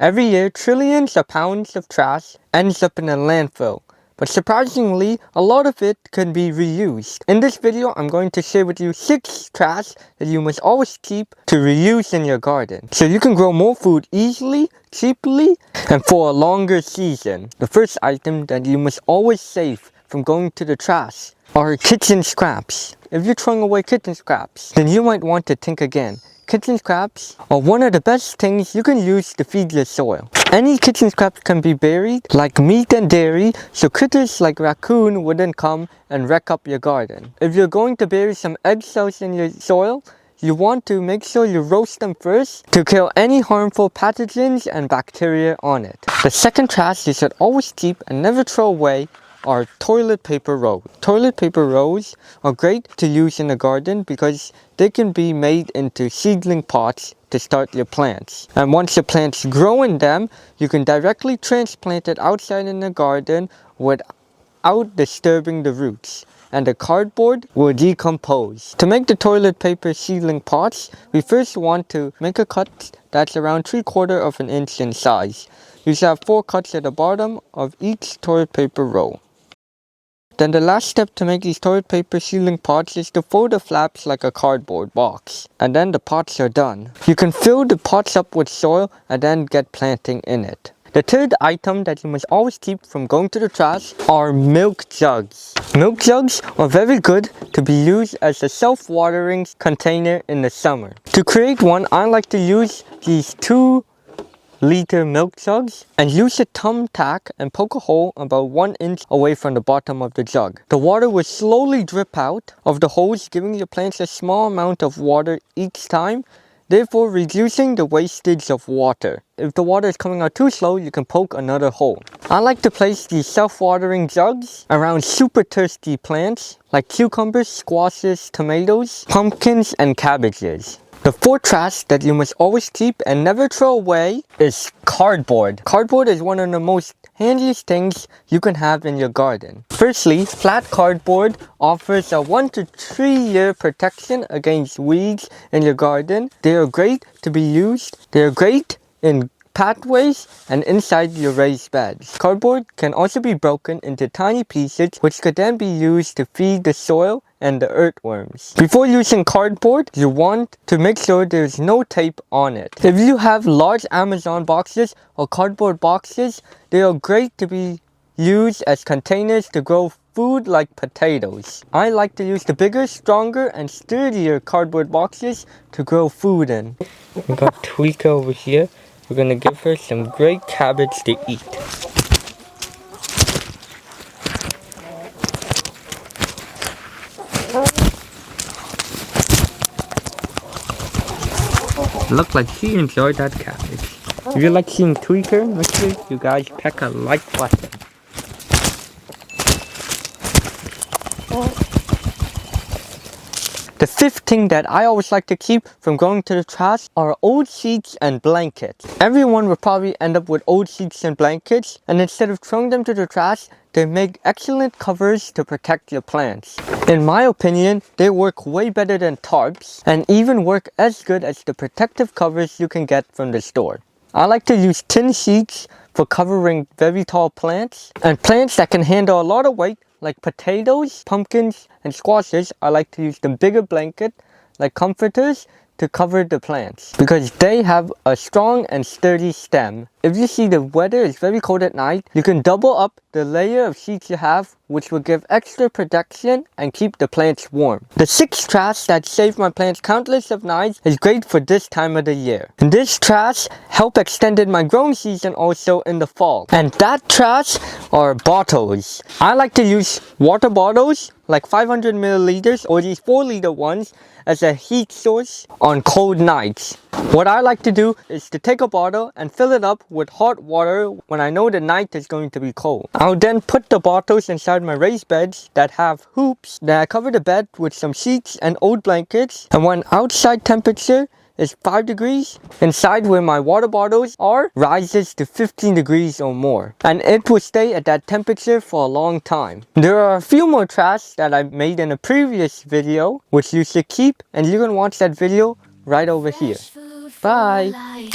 Every year, trillions of pounds of trash ends up in a landfill. But surprisingly, a lot of it can be reused. In this video, I'm going to share with you 6 trash that you must always keep to reuse in your garden, so you can grow more food easily, cheaply, and for a longer season. The first item that you must always save from going to the trash are kitchen scraps. If you're throwing away kitchen scraps, then you might want to think again. Kitchen scraps are one of the best things you can use to feed your soil. Any kitchen scraps can be buried, like meat and dairy, so critters like raccoon wouldn't come and wreck up your garden. If you're going to bury some egg cells in your soil, you want to make sure you roast them first to kill any harmful pathogens and bacteria on it. The second trash you should always keep and never throw away are toilet paper rolls. Toilet paper rolls are great to use in the garden because they can be made into seedling pots to start your plants. And once the plants grow in them, you can directly transplant it outside in the garden without disturbing the roots, and the cardboard will decompose. To make the toilet paper seedling pots, we first want to make a cut that's around 3/4 of an inch in size. You should have 4 cuts at the bottom of each toilet paper roll. Then the last step to make these toilet paper seedling pots is to fold the flaps like a cardboard box. And then the pots are done. You can fill the pots up with soil and then get planting in it. The third item that you must always keep from going to the trash are milk jugs. Milk jugs are very good to be used as a self-watering container in the summer. To create one, I like to use these 2-liter milk jugs and use a thumbtack and poke a hole about 1 inch away from the bottom of the jug. The water will slowly drip out of the holes, giving your plants a small amount of water each time, therefore reducing the wastage of water. If the water is coming out too slow, you can poke another hole. I like to place these self-watering jugs around super thirsty plants like cucumbers, squashes, tomatoes, pumpkins, and cabbages. The fourth trash that you must always keep and never throw away is cardboard. Cardboard is one of the most handiest things you can have in your garden. Firstly, flat cardboard offers a 1 to 3 year protection against weeds in your garden. They are great to be used. They are great in pathways and inside your raised beds. Cardboard can also be broken into tiny pieces which could then be used to feed the soil and the earthworms. Before using cardboard, you want to make sure there's no tape on it. If you have large Amazon boxes or cardboard boxes, they are great to be used as containers to grow food like potatoes. I like to use the bigger, stronger, and sturdier cardboard boxes to grow food in. We got Tweeka over here. We're gonna give her some great cabbage to eat. Look like she enjoyed that cabbage. If you like seeing Tweaker, make sure you guys peck a like button. The fifth thing that I always like to keep from going to the trash are old sheets and blankets. Everyone will probably end up with old sheets and blankets, and instead of throwing them to the trash, they make excellent covers to protect your plants. In my opinion, they work way better than tarps and even work as good as the protective covers you can get from the store. I like to use tin sheets for covering very tall plants, and plants that can handle a lot of weight like potatoes, pumpkins, and squashes. I like to use the bigger blanket like comforters to cover the plants because they have a strong and sturdy stem. If you see the weather is very cold at night, you can double up the layer of sheets you have, which will give extra protection and keep the plants warm. The sixth trash that saved my plants countless of nights is great for this time of the year. And this trash helped extended my growing season also in the fall. And that trash are bottles. I like to use water bottles like 500 milliliters or these 4-liter ones as a heat source on cold nights. What I like to do is to take a bottle and fill it up with hot water when I know the night is going to be cold. I'll then put the bottles inside my raised beds that have hoops. Then I cover the bed with some sheets and old blankets, and when outside temperature is 5 degrees, inside where my water bottles are rises to 15 degrees or more, and it will stay at that temperature for a long time. There are a few more trash that I made in a previous video which you should keep, and you can watch that video right over here. Bye!